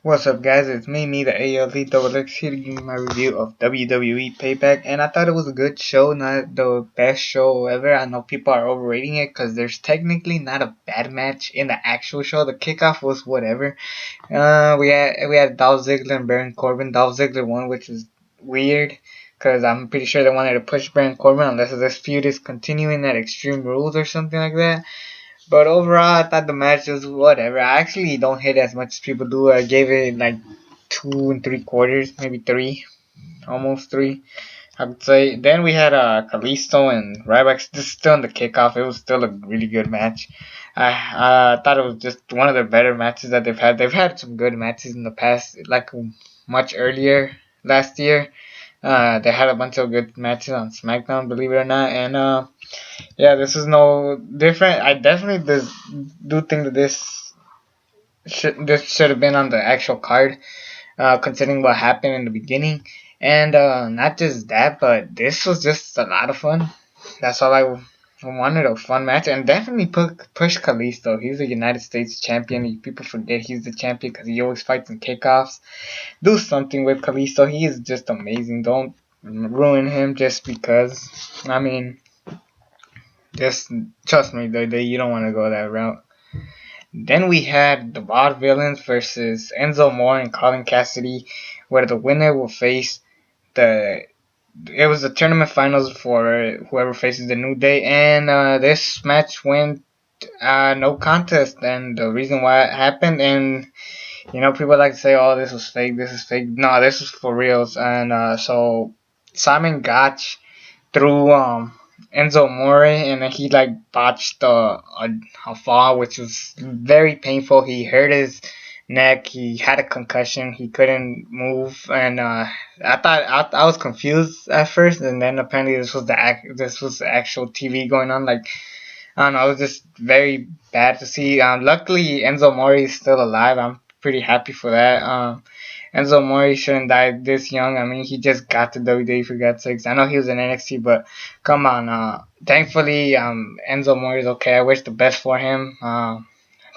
What's up, guys? It's me, the aLeXx here to give you my review of WWE Payback, and I thought it was a good show, not the best show ever. I know people are overrating it because there's technically not a bad match in the actual show. The kickoff was whatever. We had Dolph Ziggler and Baron Corbin. Dolph Ziggler won, which is weird because I'm pretty sure they wanted to push Baron Corbin unless this feud is continuing at Extreme Rules or something like that. But overall, I thought the match was whatever. I actually don't hate it as much as people do. I gave it like 2 3/4, maybe three, almost three, I would say. Then we had Kalisto and Ryback. This is still in the kickoff. It was still a really good match. I thought it was just one of the better matches that they've had. They've had some good matches in the past, like much earlier last year. They had a bunch of good matches on SmackDown, believe it or not, and yeah, this is no different. I definitely do think that this should have been on the actual card, considering what happened in the beginning. And not just that, but this was just a lot of fun. That's all I wanted, a fun match, and definitely push Kalisto. He's a United States champion. People forget he's the champion because he always fights in kickoffs. Do something with Kalisto. He is just amazing. Don't ruin him just because. I mean, just trust me, you don't want to go that route. Then we had the Vaudevillains versus Enzo Amore and Colin Cassidy, where the winner will face the. It was the tournament finals for whoever faces the New Day, and this match went no contest. And the reason why it happened, and people like to say, "Oh, this was fake. This is fake." No, this was for reals. And so Simon Gotch threw Enzo Amore, and then he like botched a fall, which was very painful. He hurt his neck. He had a concussion. He couldn't move, and I was confused at first, and then apparently this was the actual TV going on. Like, I don't know, it was just very bad to see. Luckily Enzo Amore is still alive. I'm pretty happy for that. Enzo Amore shouldn't die this young. I mean, he just got to WWE, for God's sakes. I know he was in NXT, but come on. Thankfully, Enzo Amore is okay. I wish the best for him.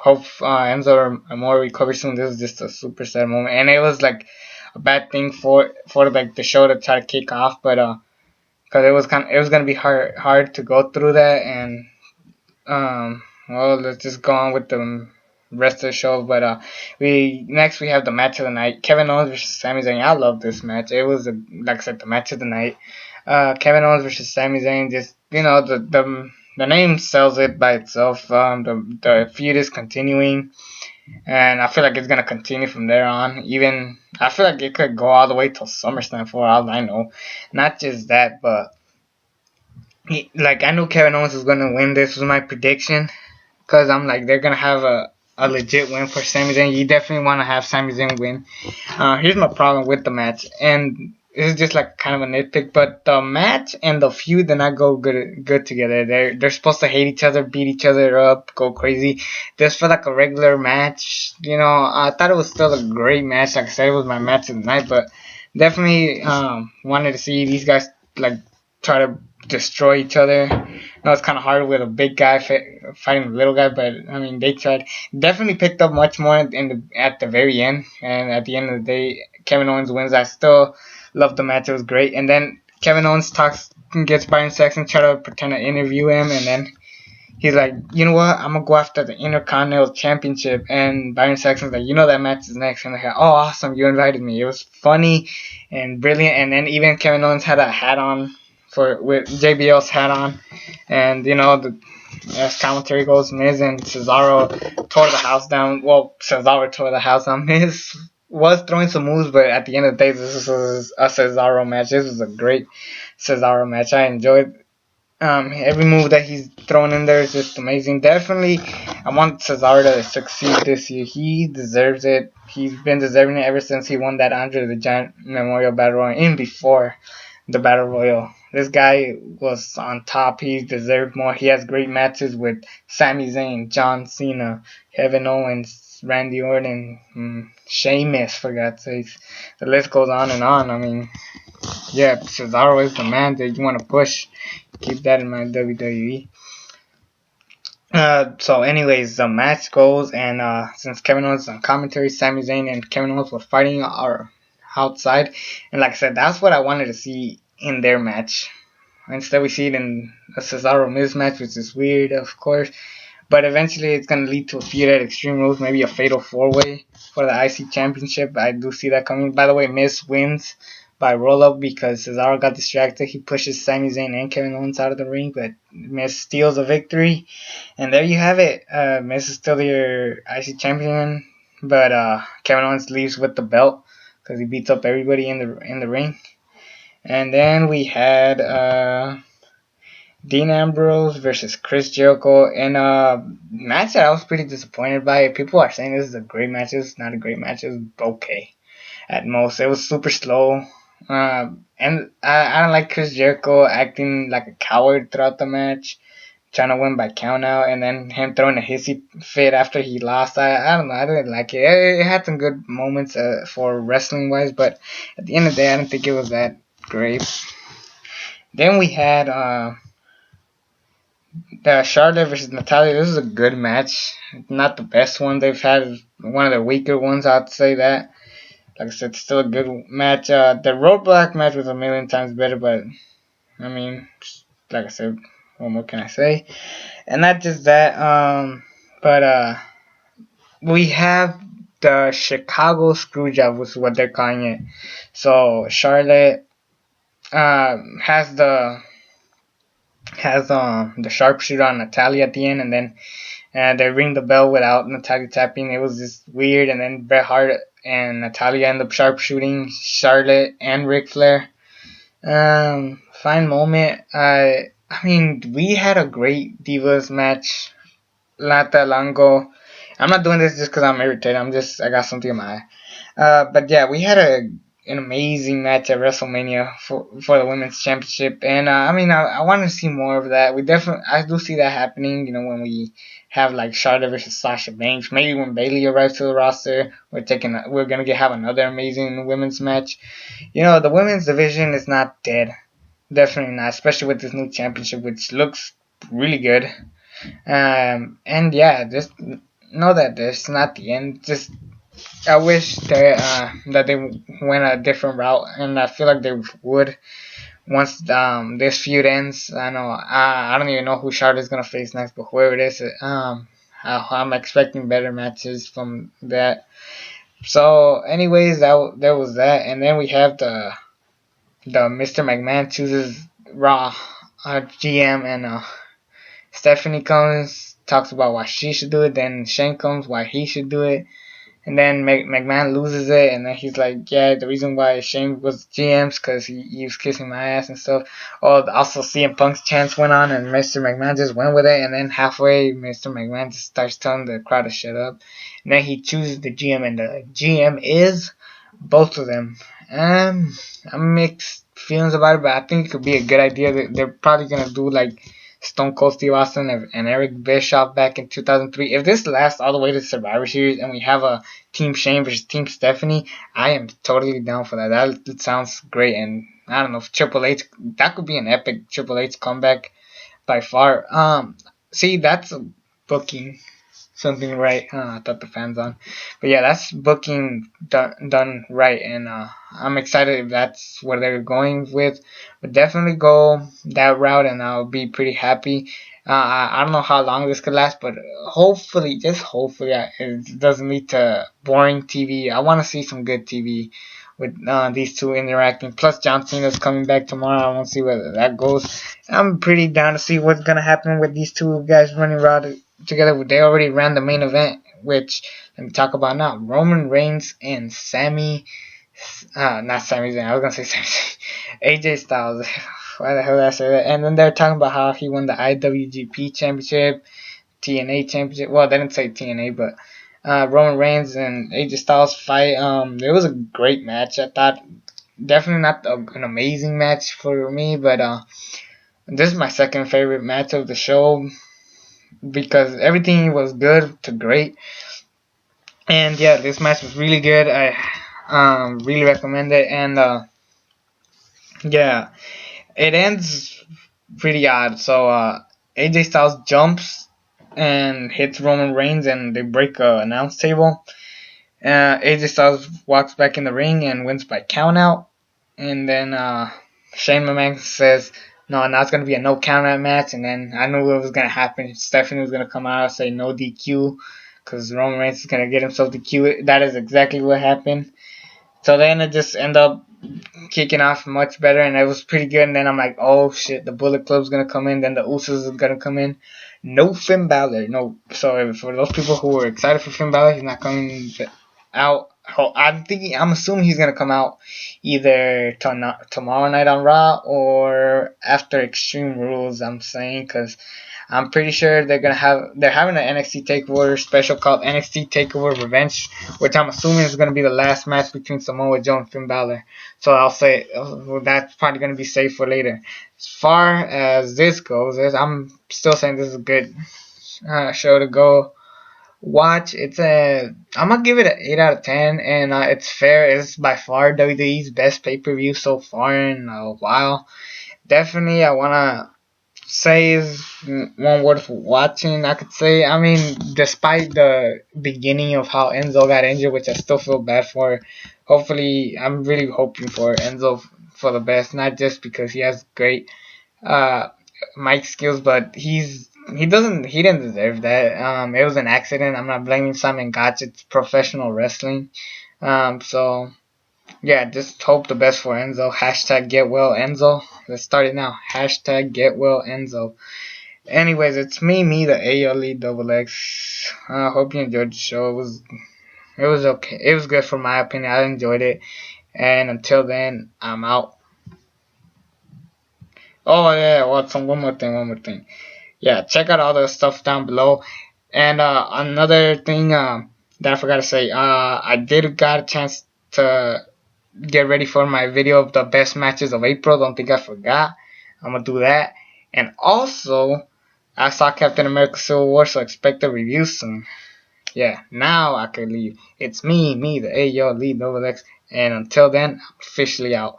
Hope Enzo Amore recovers soon. This is just a super sad moment, and it was like a bad thing for like the show to try to kick off, but because it was gonna be hard to go through that, and well, let's just go on with the rest of the show. But we have the match of the night: Kevin Owens versus Sami Zayn. I love this match. It was like I said, the match of the night. Kevin Owens versus Sami Zayn. Just the name sells it by itself. The feud is continuing, and I feel like it's gonna continue from there on. Even I feel like it could go all the way till SummerSlam for all I know. Not just that, but like I knew Kevin Owens was gonna win. This was my prediction. Because I'm like, they're going to have a legit win for Sami Zayn. You definitely want to have Sami Zayn win. Here's my problem with the match. And this is just like kind of a nitpick. But the match and the feud do not go good together. They're supposed to hate each other, beat each other up, go crazy. This felt like a regular match. I thought it was still a great match. Like I said, it was my match of the night. But definitely wanted to see these guys like try to destroy each other. I know it's kind of hard with a big guy fighting a little guy, but I mean they tried. Definitely picked up much more at the very end, and at the end of the day, Kevin Owens wins. I still love the match; it was great. And then Kevin Owens gets Byron Saxton, try to pretend to interview him, and then he's like, you know what? I'm gonna go after the Intercontinental Championship. And Byron Saxton's like, that match is next. And they're like, oh, awesome! You invited me. It was funny and brilliant. And then even Kevin Owens had a hat on with JBL's hat on, and as commentary goes, Miz and Cesaro tore the house down. Well, Cesaro tore the house down. Miz was throwing some moves, but at the end of the day, this was a Cesaro match. This was a great Cesaro match. I enjoyed every move that he's thrown in there is just amazing. Definitely, I want Cesaro to succeed this year. He deserves it. He's been deserving it ever since he won that Andre the Giant Memorial Battle Royal, and before the Battle Royal. This guy was on top. He deserved more. He has great matches with Sami Zayn, John Cena, Kevin Owens, Randy Orton, Sheamus, for God's sakes. The list goes on and on. I mean, yeah, Cesaro is the man that you want to push. Keep that in mind, WWE. So anyways, the match goes, and since Kevin Owens on commentary, Sami Zayn and Kevin Owens were fighting are outside, and like I said, that's what I wanted to see in their match. Instead, we see it in a Cesaro Miz match, which is weird, of course. But eventually, it's going to lead to a feud at Extreme Rules, maybe a fatal four-way for the IC Championship. I do see that coming. By the way, Miz wins by roll-up because Cesaro got distracted. He pushes Sami Zayn and Kevin Owens out of the ring, but Miz steals a victory. And there you have it. Miz is still your IC Champion, but Kevin Owens leaves with the belt because he beats up everybody in the ring. And then we had Dean Ambrose versus Chris Jericho in a match that I was pretty disappointed by. People are saying this is a great match. It's not a great match. It was okay at most. It was super slow. And I don't like Chris Jericho acting like a coward throughout the match, trying to win by count out, and then him throwing a hissy fit after he lost. I don't know. I didn't like it. It had some good moments for wrestling wise, but at the end of the day, I didn't think it was that great. Then we had Charlotte versus Natalia. This is a good match. Not the best one they've had. One of the weaker ones, I'd say that. Like I said, still a good match. The Roadblock match was a million times better, but I mean, like I said, what more can I say? And not just that, but we have the Chicago Screwjob, which is what they're calling it. So Charlotte has the sharpshooter on Natalia at the end, and then they ring the bell without Natalia tapping. It was just weird, and then Bret Hart and Natalia end up sharpshooting Charlotte and Ric Flair. Fine moment. I mean, we had a great Divas match not that long ago. I'm not doing this just because I'm irritated. I got something in my eye. But yeah, we had an amazing match at WrestleMania for the women's championship, and I mean, I want to see more of that. I do see that happening. You know, when we have like Charlotte versus Sasha Banks, maybe when Bayley arrives to the roster, we're gonna have another amazing women's match. You know, the women's division is not dead, definitely not, especially with this new championship, which looks really good. And yeah, just know that it's not the end. Just I wish that they went a different route, and I feel like they would once this feud ends. I don't even know who Charlotte's gonna face next, but whoever it is, I'm expecting better matches from that. So, anyways, there was that, and then we have the Mr. McMahon chooses Raw GM, and Stephanie comes, talks about why she should do it. Then Shane comes, why he should do it. And then McMahon loses it, and then he's like, yeah, the reason why Shane was GM's because he was kissing my ass and stuff. Oh, also CM Punk's chance went on, and Mr. McMahon just went with it, and then halfway, Mr. McMahon just starts telling the crowd to shut up. And then he chooses the GM, and the GM is both of them. I'm mixed feelings about it, but I think it could be a good idea. They're probably going to do like Stone Cold Steve Austin and Eric Bischoff back in 2003. If this lasts all the way to Survivor Series and we have a Team Shane versus Team Stephanie, I am totally down for that. That sounds great. And I don't know if Triple H, that could be an epic Triple H comeback by far. See, that's a booking something right. I thought the fans on, but yeah, that's booking done right, and I'm excited if that's where they're going with. But definitely go that route, and I'll be pretty happy. I don't know how long this could last, but hopefully, just hopefully, it doesn't lead to boring TV. I want to see some good TV with these two interacting. Plus, John Cena's coming back tomorrow. I want to see where that goes. I'm pretty down to see what's gonna happen with these two guys running Raw together. They already ran the main event, which let me talk about now. Roman Reigns and not Sami Zayn. I was gonna say Sami Zayn. AJ Styles. Why the hell did I say that? And then they're talking about how he won the IWGP Championship, TNA Championship. Well, they didn't say TNA, but Roman Reigns and AJ Styles fight. It was a great match. I thought definitely not an amazing match for me, but this is my second favorite match of the show because everything was good to great. And yeah, this match was really good. I really recommend it. And yeah, it ends pretty odd. So AJ Styles jumps and hits Roman Reigns, and they break a announce table. AJ Styles walks back in the ring and wins by countout. And then Shane McMahon says, no, now it's going to be a no countout match. And then I knew what was going to happen. Stephanie was going to come out and say no DQ because Roman Reigns is going to get himself DQ. That is exactly what happened. So then it just ended up kicking off much better, and it was pretty good. And then I'm like, oh shit, the Bullet Club's going to come in. Then the Usos are going to come in. No Finn Balor. No. So for those people who were excited for Finn Balor, he's not coming out. I'm assuming he's gonna come out either tomorrow night on Raw or after Extreme Rules. I'm saying because I'm pretty sure they're having an NXT Takeover special called NXT Takeover Revenge, which I'm assuming is gonna be the last match between Samoa Joe and Finn Balor. So I'll say that's probably gonna be saved for later. As far as this goes, I'm still saying this is a good show to go watch. I'm gonna give it an 8 out of 10, and it's fair. It's by far WWE's best pay-per-view so far in a while. Definitely, I wanna say is one word for watching. I could say, I mean, despite the beginning of how Enzo got injured, which I still feel bad for. Hopefully, I'm really hoping for Enzo for the best, not just because he has great mic skills, but he didn't deserve that. It was an accident. I'm not blaming Simon Gotch. It's professional wrestling. So yeah, just hope the best for Enzo. Hashtag get well Enzo. Let's start it now. Hashtag get well Enzo. Anyways, it's me, the aLeXx. Hope you enjoyed the show. It was okay. It was good for my opinion. I enjoyed it. And until then, I'm out. Oh yeah, one more thing. Yeah, check out all the stuff down below. And another thing that I forgot to say, I did got a chance to get ready for my video of the best matches of April. Don't think I forgot. I'm gonna do that. And also, I saw Captain America Civil War, so expect a review soon. Yeah, now I can leave. It's me, the aLeXx, and until then, I'm officially out.